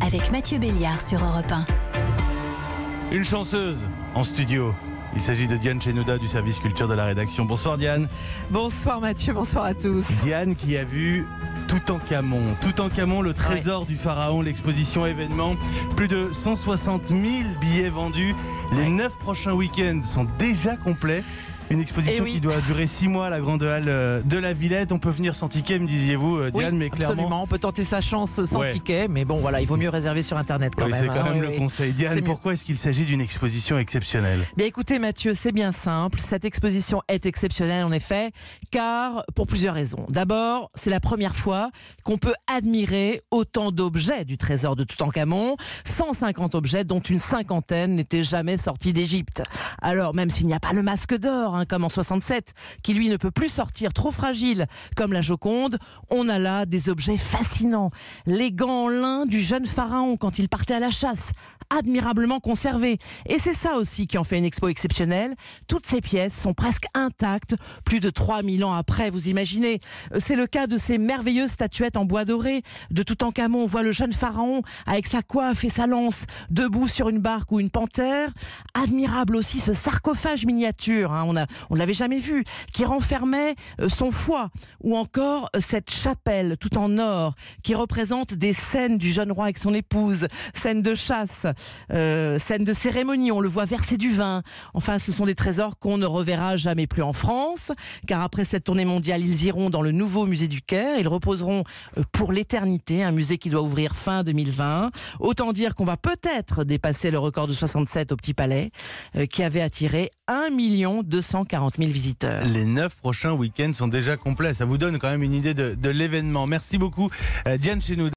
avec Mathieu Béliard sur Europe 1. Une chanceuse en studio. Il s'agit de Diane Chenouda du service culture de la rédaction. Bonsoir Diane. Bonsoir Mathieu, bonsoir à tous. Diane qui a vu Toutankhamon, le trésor du pharaon, l'exposition événement. Plus de 160 000 billets vendus. Les 9 prochains week-ends sont déjà complets. Une exposition qui doit durer 6 mois à la Grande Halle de la Villette. On peut venir sans ticket, me disiez-vous, Diane, oui, mais clairement... absolument, on peut tenter sa chance sans ticket, mais bon, voilà, il vaut mieux réserver sur Internet quand même. C'est quand même le conseil. Diane, pourquoi est-ce qu'il s'agit d'une exposition exceptionnelle ? Bien écoutez Mathieu, c'est bien simple. Cette exposition est exceptionnelle en effet, car pour plusieurs raisons. D'abord, c'est la première fois qu'on peut admirer autant d'objets du trésor de Toutankhamon. 150 objets, dont une cinquantaine n'étaient jamais sortis d'Égypte. Alors, même s'il n'y a pas le masque d'or, comme en 67, qui lui ne peut plus sortir, trop fragile, comme la Joconde, on a là des objets fascinants. Les gants en lin du jeune pharaon quand il partait à la chasse, admirablement conservés. Et c'est ça aussi qui en fait une expo exceptionnelle. Toutes ces pièces sont presque intactes, plus de 3000 ans après, vous imaginez. C'est le cas de ces merveilleuses statuettes en bois doré de Toutankhamon. On voit le jeune pharaon avec sa coiffe et sa lance, debout sur une barque ou une panthère. Admirable aussi ce sarcophage miniature, on ne l'avait jamais vu, qui renfermait son foie, ou encore cette chapelle tout en or qui représente des scènes du jeune roi avec son épouse, scènes de chasse, scènes de cérémonie, on le voit verser du vin. Enfin, ce sont des trésors qu'on ne reverra jamais plus en France, car après cette tournée mondiale, ils iront dans le nouveau musée du Caire, ils reposeront pour l'éternité, un musée qui doit ouvrir fin 2020. Autant dire qu'on va peut-être dépasser le record de 67 au Petit Palais, qui avait attiré 1 240 000 visiteurs. Les 9 prochains week-ends sont déjà complets. Ça vous donne quand même une idée de l'événement. Merci beaucoup, Diane Chenouda.